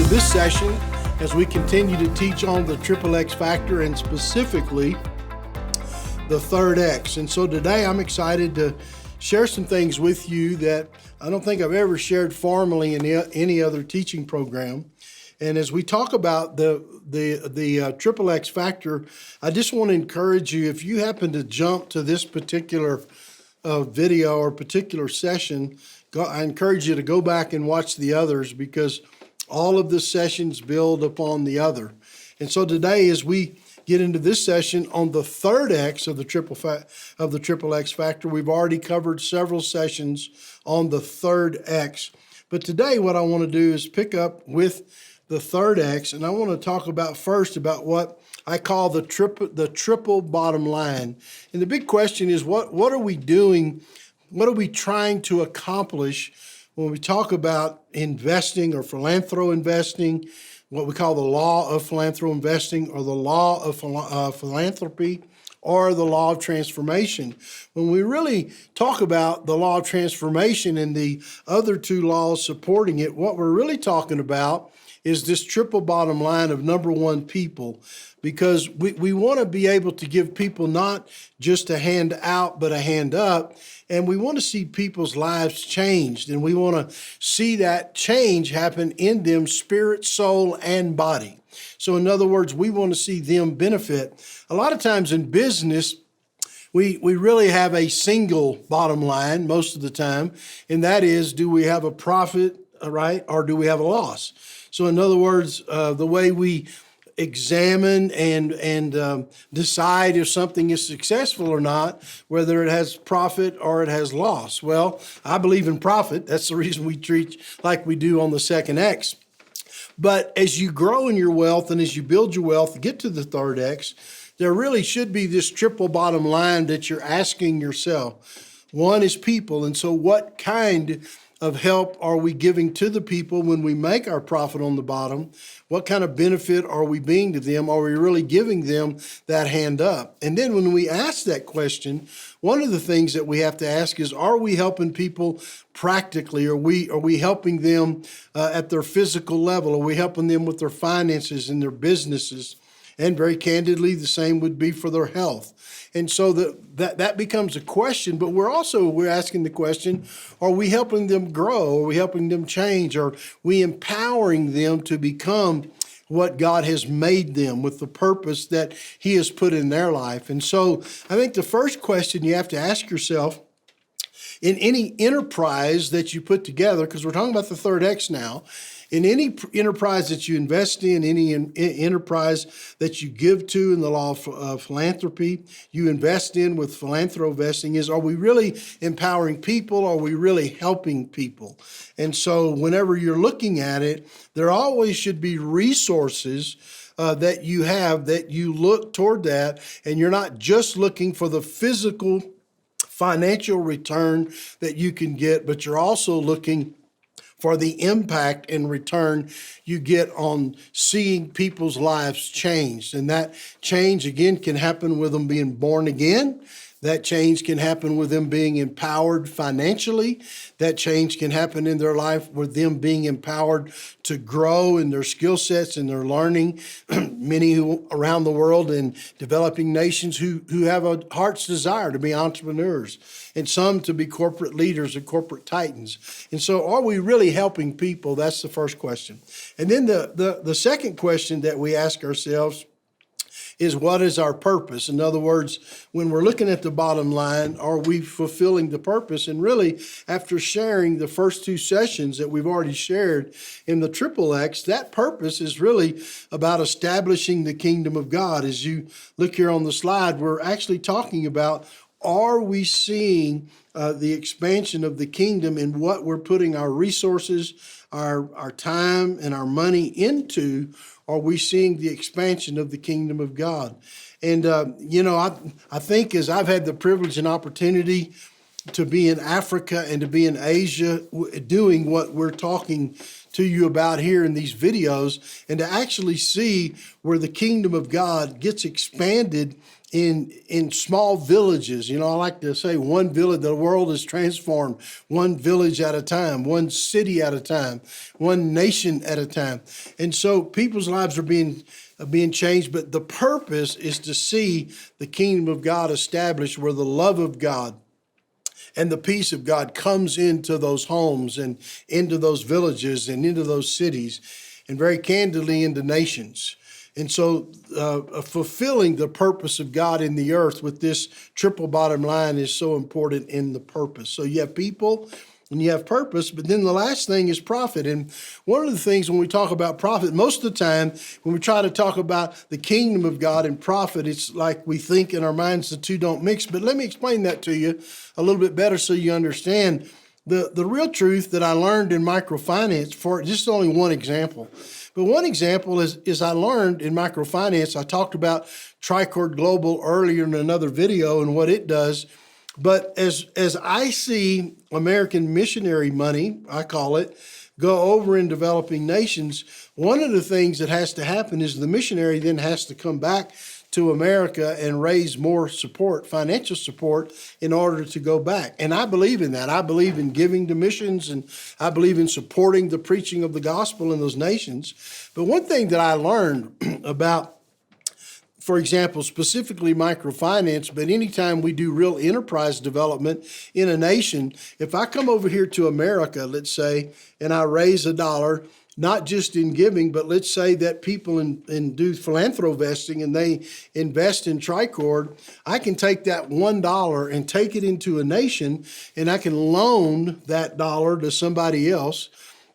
this session as we continue to teach on the triple X factor and specifically the third X. And so today I'm excited to share some things with you that I don't think I've ever shared formally in any other teaching program. And as we talk about the triple X factor, I just want to encourage you, if you happen to jump to this particular video or particular session, I encourage you to go back and watch the others because all of the sessions build upon the other. And so today, as we get into this session on the third X of the triple X factor, we've already covered several sessions on the third X. But today, what I want to do is pick up with the third X, and I want to talk about first about what I call the triple bottom line. And the big question is, what are we doing? What are we trying to accomplish when we talk about investing or philanthro investing, what we call the law of philanthro investing or the law of philanthropy or the law of transformation? When we really talk about the law of transformation and the other two laws supporting it, what we're really talking about is this triple bottom line of number one, people, because we want to be able to give people not just a hand out, but a hand up. And we want to see people's lives changed. And we want to see that change happen in them, spirit, soul, and body. So in other words, we want to see them benefit. A lot of times in business, we really have a single bottom line most of the time. And that is, do we have a profit, right? Or do we have a loss? So in other words, the way we examine and decide if something is successful or not, whether it has profit or it has loss. Well, I believe in profit. That's the reason we treat like we do on the second X. But as you grow in your wealth and as you build your wealth, get to the third X, there really should be this triple bottom line that you're asking yourself. One is people. And so what kind of help are we giving to the people when we make our profit on the bottom? What kind of benefit are we being to them? Are we really giving them that hand up? And then when we ask that question, one of the things that we have to ask is, are we helping people practically? Are we helping them at their physical level? Are we helping them with their finances and their businesses? And very candidly, the same would be for their health. And so that becomes a question, but we're asking the question, are we helping them grow? Are we helping them change? Are we empowering them to become what God has made them with the purpose that He has put in their life? And so I think the first question you have to ask yourself, in any enterprise that you put together, because we're talking about the third X now, in any enterprise that you invest in, any enterprise that you give to in the law of philanthropy, you invest in with philanthro investing, is, are we really empowering people? Are we really helping people? And so whenever you're looking at it, there always should be resources that you have that you look toward that, and you're not just looking for the physical financial return that you can get, but you're also looking for the impact and return you get on seeing people's lives changed. And that change, again, can happen with them being born again. That change can happen with them being empowered financially. That change can happen in their life with them being empowered to grow in their skill sets and their learning. Many around the world in developing nations who have a heart's desire to be entrepreneurs, and some to be corporate leaders and corporate titans. And so are we really helping people? That's the first question. And then the second question that we ask ourselves is, what is our purpose? In other words, when we're looking at the bottom line, are we fulfilling the purpose? And really, after sharing the first two sessions that we've already shared in the triple X, that purpose is really about establishing the kingdom of God. As you look here on the slide, we're actually talking about, are we seeing the expansion of the kingdom in what we're putting our resources, our time, and our money into? Are we seeing the expansion of the kingdom of God? And, I think as I've had the privilege and opportunity to be in Africa and to be in Asia doing what we're talking to you about here in these videos, and to actually see where the kingdom of God gets expanded in small villages. You know, I like to say one village, the world is transformed one village at a time, one city at a time, one nation at a time. And so people's lives are being changed, but the purpose is to see the kingdom of God established where the love of God and the peace of God comes into those homes and into those villages and into those cities and very candidly into nations. And so fulfilling the purpose of God in the earth with this triple bottom line is so important in the purpose. So you have people and you have purpose, but then the last thing is profit. And one of the things when we talk about profit, most of the time when we try to talk about the kingdom of God and profit, it's like we think in our minds the two don't mix. But let me explain that to you a little bit better so you understand the real truth that I learned in microfinance. For just only one example. But one example is I learned in microfinance, I talked about Tricord Global earlier in another video and what it does. But as I see American missionary money, I call it, go over in developing nations, one of the things that has to happen is the missionary then has to come back to America and raise more support, financial support, in order to go back. And I believe in that. I believe in giving to missions, and I believe in supporting the preaching of the gospel in those nations. But one thing that I learned about, for example, specifically microfinance, but anytime we do real enterprise development in a nation, if I come over here to America, let's say, and I raise $1, not just in giving, but let's say that people do philanthrovesting and they invest in Tricord, I can take that $1 and take it into a nation, and I can loan that dollar to somebody else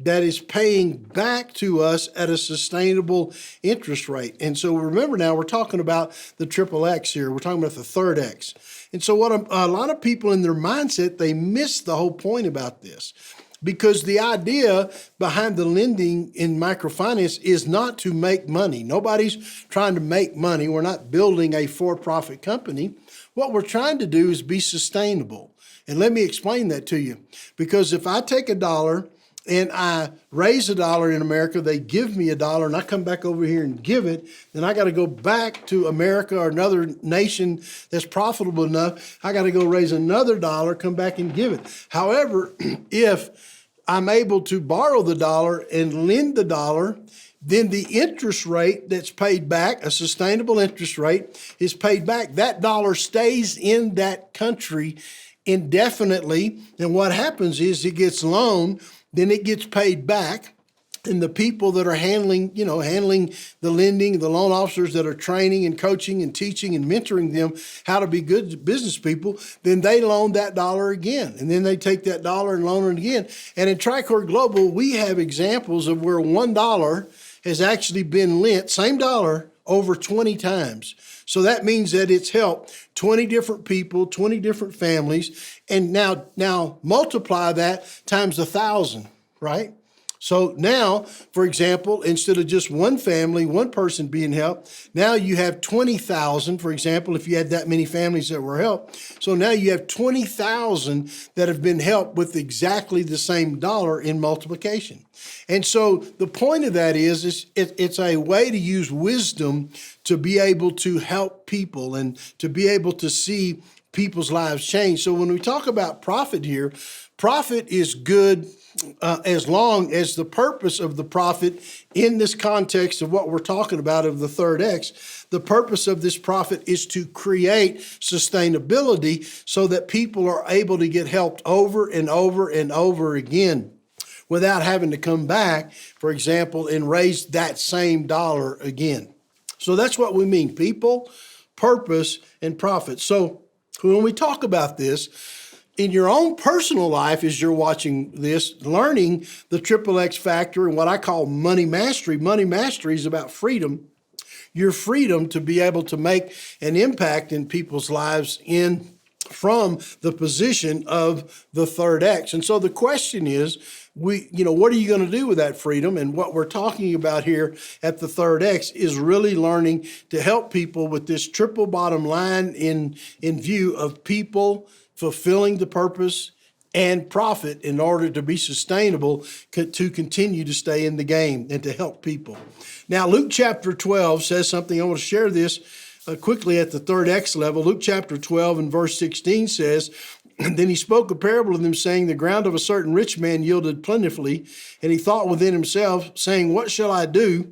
that is paying back to us at a sustainable interest rate. And so remember now, we're talking about the triple X here. We're talking about the third X. And so what a lot of people in their mindset, they miss the whole point about this. Because the idea behind the lending in microfinance is not to make money. Nobody's trying to make money. We're not building a for-profit company. What we're trying to do is be sustainable. And let me explain that to you. Because if I take $1 and I raise $1 in America, they give me $1, and I come back over here and give it, then I got to go back to America or another nation that's profitable enough. I got to go raise another $1, come back and give it. However, if I'm able to borrow the $1 and lend the $1, then the interest rate that's paid back, a sustainable interest rate, is paid back. That $1 stays in that country indefinitely, and what happens is it gets loaned, then it gets paid back, and the people that are handling the lending, the loan officers that are training and coaching and teaching and mentoring them how to be good business people, then they loan that $1 again. And then they take that $1 and loan it again. And in Tricord Global, we have examples of where $1 has actually been lent, same dollar, over 20 times. So that means that it's helped 20 different people, 20 different families, and now multiply that times 1,000, right? So now, for example, instead of just one family, one person being helped, now you have 20,000, for example, if you had that many families that were helped. So now you have 20,000 that have been helped with exactly the same dollar in multiplication. And so the point of that is it's a way to use wisdom to be able to help people and to be able to see people's lives change. So when we talk about profit here, profit is good as long as the purpose of the profit in this context of what we're talking about of the third X, the purpose of this profit is to create sustainability so that people are able to get helped over and over and over again without having to come back, for example, and raise that same dollar again. So that's what we mean, people, purpose, and profit. So when we talk about this, in your own personal life, as you're watching this, learning the triple X factor and what I call money mastery. Money mastery is about freedom. Your freedom to be able to make an impact in people's lives in from the position of the third X. And so the question is, what are you going to do with that freedom? And what we're talking about here at the third X is really learning to help people with this triple bottom line in view of people fulfilling the purpose and profit in order to be sustainable, to continue to stay in the game and to help people. Now, Luke chapter 12 says something. I want to share this quickly at the third X level. Luke chapter 12 and verse 16 says, "Then he spoke a parable of them, saying, the ground of a certain rich man yielded plentifully. And he thought within himself, saying, what shall I do,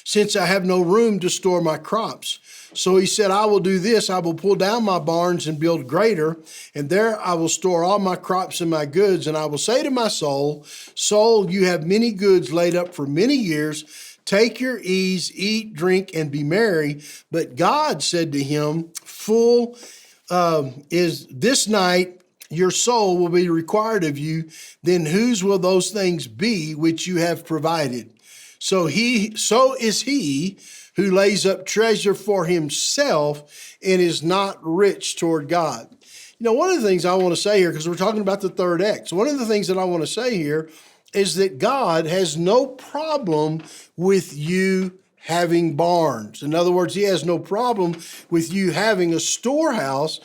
since I have no room to store my crops? So he said, I will do this. I will pull down my barns and build greater, and there I will store all my crops and my goods. And I will say to my soul, soul, you have many goods laid up for many years. Take your ease, eat, drink, and be merry. But God said to him, fool, is this night your soul will be required of you. Then whose will those things be which you have provided? So is he who lays up treasure for himself and is not rich toward God." One of the things I want to say here, because we're talking about the third X, one of the things that I want to say here is that God has no problem with you having barns. In other words, he has no problem with you having a storehouse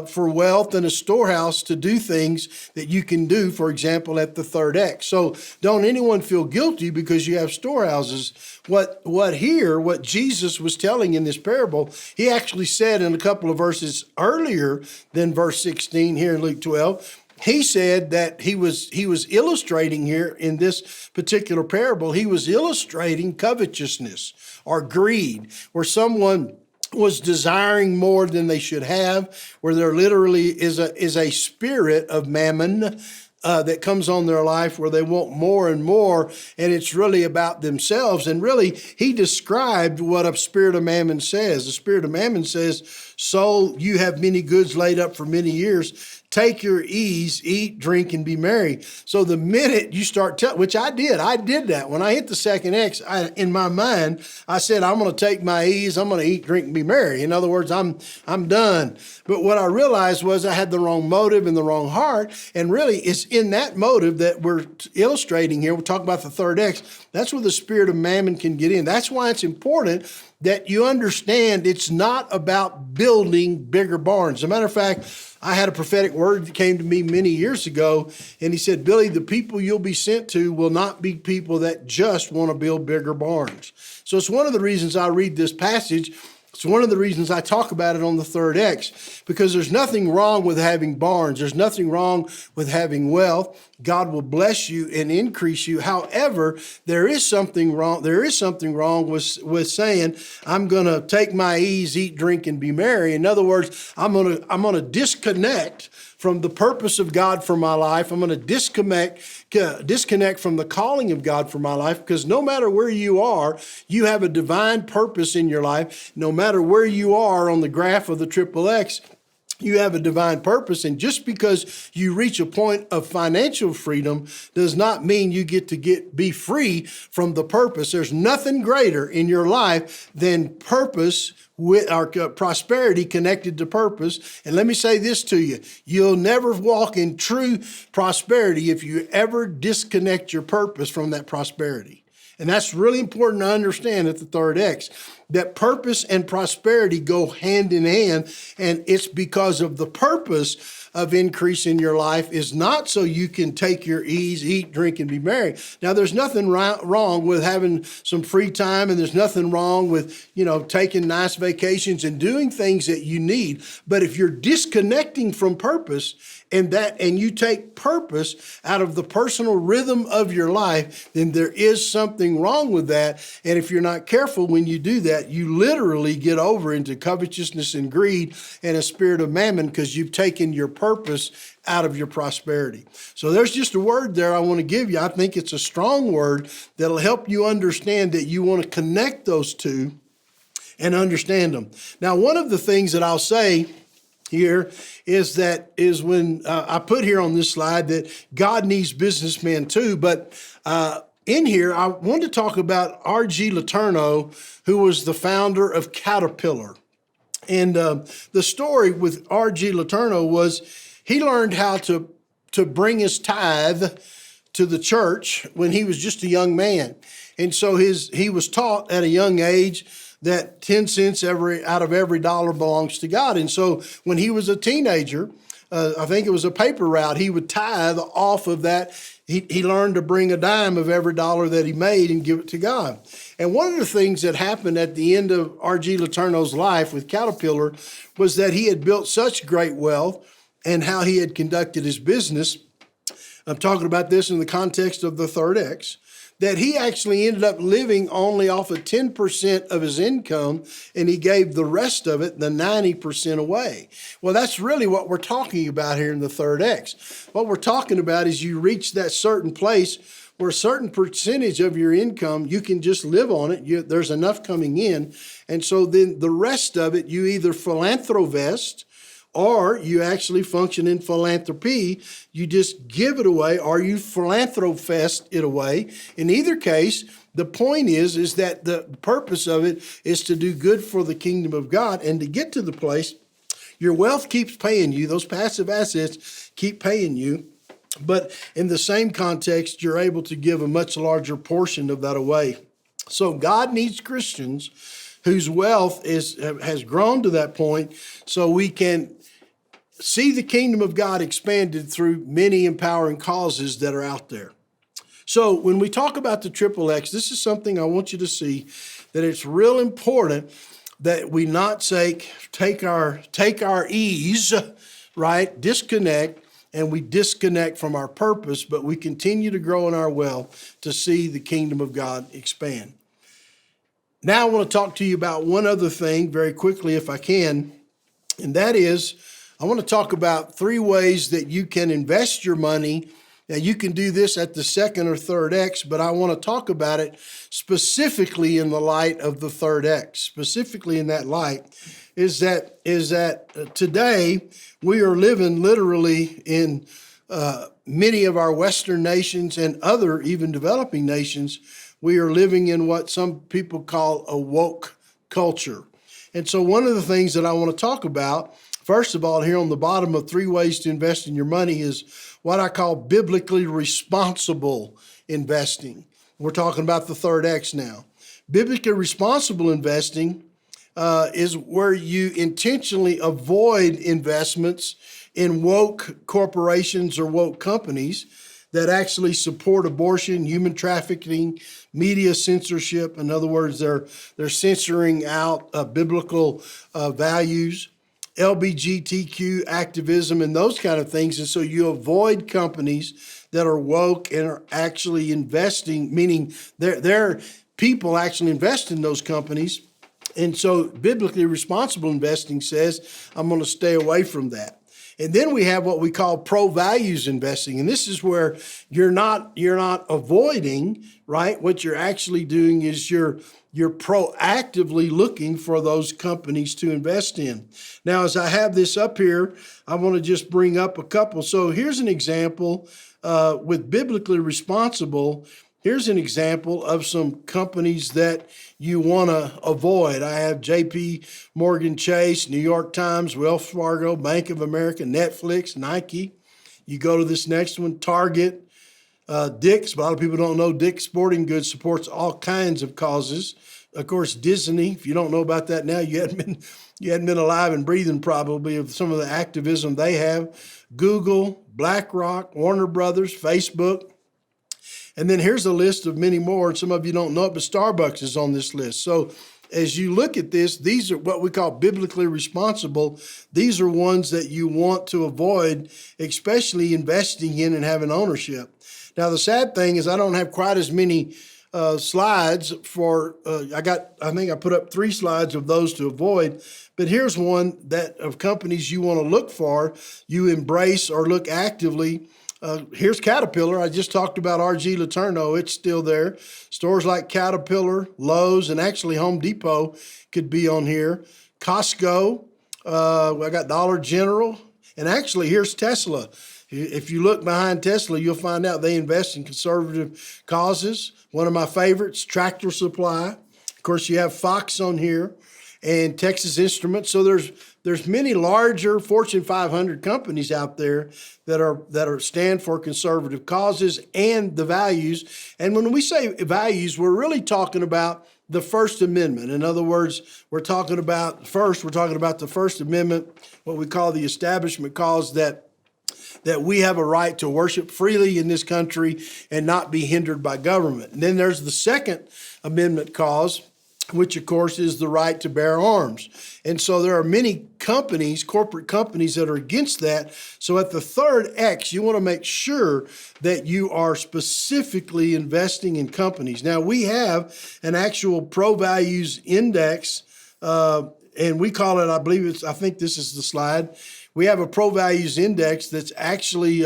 for wealth and a storehouse to do things that you can do, for example, at the third X. So don't anyone feel guilty because you have storehouses. What Jesus was telling in this parable, he actually said in a couple of verses earlier than verse 16 here in Luke 12, he said that he was illustrating here in this particular parable, he was illustrating covetousness or greed, where someone was desiring more than they should have, where there literally is a spirit of mammon that comes on their life where they want more and more, and it's really about themselves. And really, he described what a spirit of mammon says. The spirit of mammon says, soul, you have many goods laid up for many years. Take your ease, eat, drink, and be merry. So the minute you start which I did that. When I hit the second X, in my mind, I said, I'm going to take my ease, I'm going to eat, drink, and be merry. In other words, I'm done. But what I realized was I had the wrong motive and the wrong heart. And really, it's in that motive that we're illustrating here. We're talking about the third X. That's where the spirit of mammon can get in. That's why it's important that you understand it's not about building bigger barns. As a matter of fact, I had a prophetic word that came to me many years ago, and he said, Billy, the people you'll be sent to will not be people that just want to build bigger barns. So it's one of the reasons I read this passage. It's one of the reasons I talk about it on the third X, because there's nothing wrong with having barns. There's nothing wrong with having wealth. God will bless you and increase you. However, there is something wrong. There is something wrong with saying, I'm going to take my ease, eat, drink, and be merry. In other words, I'm going to disconnect from the purpose of God for my life. I'm going to disconnect from the calling of God for my life, because no matter where you are, you have a divine purpose in your life. No matter where you are on the graph of the triple X, you have a divine purpose. And just because you reach a point of financial freedom does not mean you get to be free from the purpose. There's nothing greater in your life than purpose, with our prosperity connected to purpose. And let me say this to you, you'll never walk in true prosperity if you ever disconnect your purpose from that prosperity. And that's really important to understand at the third X, that purpose and prosperity go hand in hand. And it's because of the purpose of increase in your life is not so you can take your ease, eat, drink, and be merry. Now, there's nothing wrong with having some free time, and there's nothing wrong with, taking nice vacations and doing things that you need. But if you're disconnecting from purpose and you take purpose out of the personal rhythm of your life, then there is something wrong with that. And if you're not careful when you do that, you literally get over into covetousness and greed and a spirit of mammon, because you've taken your purpose out of your prosperity. So there's just a word there I want to give you. I think it's a strong word that'll help you understand that you want to connect those two and understand them. Now, one of the things that I'll say here is when I put here on this slide that God needs businessmen too, but in here, I want to talk about R.G. Letourneau, who was the founder of Caterpillar. And the story with R.G. Letourneau was he learned how to bring his tithe to the church when he was just a young man. And so he was taught at a young age that 10 cents out of every dollar belongs to God. And so when he was a teenager, I think it was a paper route, he would tithe off of that. He learned to bring a dime of every dollar that he made and give it to God. And one of the things that happened at the end of R.G. Letourneau's life with Caterpillar was that he had built such great wealth and how he had conducted his business. I'm talking about this in the context of the third X, that he actually ended up living only off of 10% of his income, and he gave the rest of it, the 90%, away. Well, that's really what we're talking about here in the third X. What we're talking about is you reach that certain place where a certain percentage of your income, you can just live on it. There's enough coming in. And so then the rest of it, you either philanthrovest, or you actually function in philanthropy. You just give it away, or you philanthropest it away. In either case, the point is that the purpose of it is to do good for the kingdom of God. And to get to the place, your wealth keeps paying you. Those passive assets keep paying you. But in the same context, you're able to give a much larger portion of that away. So God needs Christians whose wealth has grown to that point so we can see the kingdom of God expanded through many empowering causes that are out there. So when we talk about the triple X, this is something I want you to see, that it's real important that we not take our ease, right, disconnect, and we disconnect from our purpose, but we continue to grow in our wealth to see the kingdom of God expand. Now I want to talk to you about one other thing very quickly if I can, and that is I want to talk about 3 ways that you can invest your money. Now, you can do this at the second or third X, but I want to talk about it specifically in the light of the third X. Specifically in that light is that today we are living literally in many of our Western nations and other even developing nations. We are living in what some people call a woke culture. And so one of the things that I want to talk about, first of all, here on the bottom of 3 ways to invest in your money, is what I call biblically responsible investing. We're talking about the third X now. Biblically responsible investing is where you intentionally avoid investments in woke corporations or woke companies that actually support abortion, human trafficking, media censorship. In other words, they're censoring out biblical values, LGBTQ activism, and those kind of things. And so you avoid companies that are woke and are actually investing, meaning their people actually invest in those companies. And so biblically responsible investing says, I'm going to stay away from that. And then we have what we call pro-values investing. And this is where you're not avoiding, right? What you're actually doing is you're proactively looking for those companies to invest in. Now, as I have this up here, I want to just bring up a couple. So here's an example with biblically responsible. Here's an example of some companies that you want to avoid. I have JP Morgan Chase, New York Times, Wells Fargo, Bank of America, Netflix, Nike. You go to this next one, Target, Dick's. But a lot of people don't know Dick's Sporting Goods supports all kinds of causes. Of course, Disney. If you don't know about that now, you hadn't been alive and breathing probably of some of the activism they have. Google, BlackRock, Warner Brothers, Facebook. And then here's a list of many more. And some of you don't know it, but Starbucks is on this list. So as you look at this, these are what we call biblically responsible. These are ones that you want to avoid, especially investing in and having ownership. Now, the sad thing is I don't have quite as many slides for, I think I put up 3 slides of those to avoid. But here's one that of companies you want to look for, you embrace or look actively. Here's Caterpillar. I just talked about R.G. Letourneau. It's still there. Stores like Caterpillar, Lowe's, and actually Home Depot could be on here. Costco. I got Dollar General. And actually, here's Tesla. If you look behind Tesla, you'll find out they invest in conservative causes. One of my favorites, Tractor Supply. Of course, you have Fox on here. and Texas Instruments. So there's many larger Fortune 500 companies out there that are stand for conservative causes and the values. And when we say values, we're really talking about the First Amendment. In other words, we're talking about the First Amendment, what we call the Establishment Clause, that we have a right to worship freely in this country and not be hindered by government. And then there's the Second Amendment Clause, which of course is the right to bear arms. And so there are many companies, corporate companies, that are against that. So at the third X, you want to make sure that you are specifically investing in companies. Now, we have an actual Pro Values Index, and we call it, I think this is the slide. We have a Pro Values Index that's actually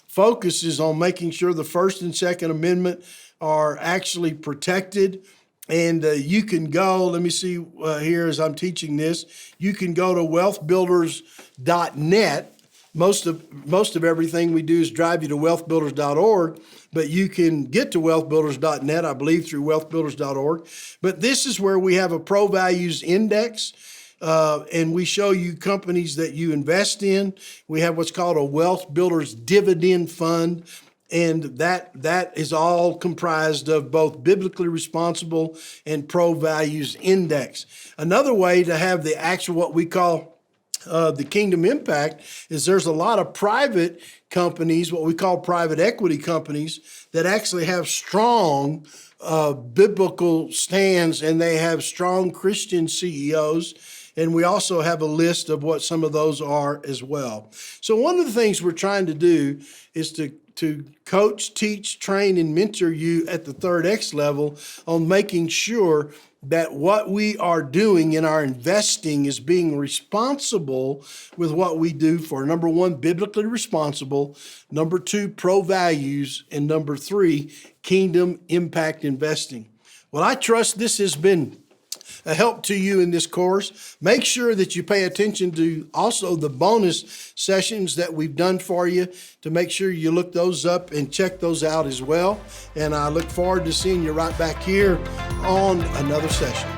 focuses on making sure the First and Second Amendment are actually protected. And you can go, let me see here as I'm teaching this, you can go to wealthbuilders.net. Most of everything we do is drive you to wealthbuilders.org, but you can get to wealthbuilders.net, I believe, through wealthbuilders.org. But this is where we have a Pro Values Index. And we show you companies that you invest in. We have what's called a Wealth Builders Dividend Fund, and that is all comprised of both biblically responsible and Pro Values Index. Another way to have the actual, what we call the kingdom impact, is there's a lot of private companies, what we call private equity companies, that actually have strong biblical stands, and they have strong Christian CEOs. And we also have a list of what some of those are as well. So one of the things we're trying to do is to coach, teach, train, and mentor you at the third X level on making sure that what we are doing in our investing is being responsible with what we do for, number one, biblically responsible, number two, pro values, and number three, kingdom impact investing. Well, I trust this has been a help to you in this course. Make sure that you pay attention to also the bonus sessions that we've done for you, to make sure you look those up and check those out as well. And I look forward to seeing you right back here on another session.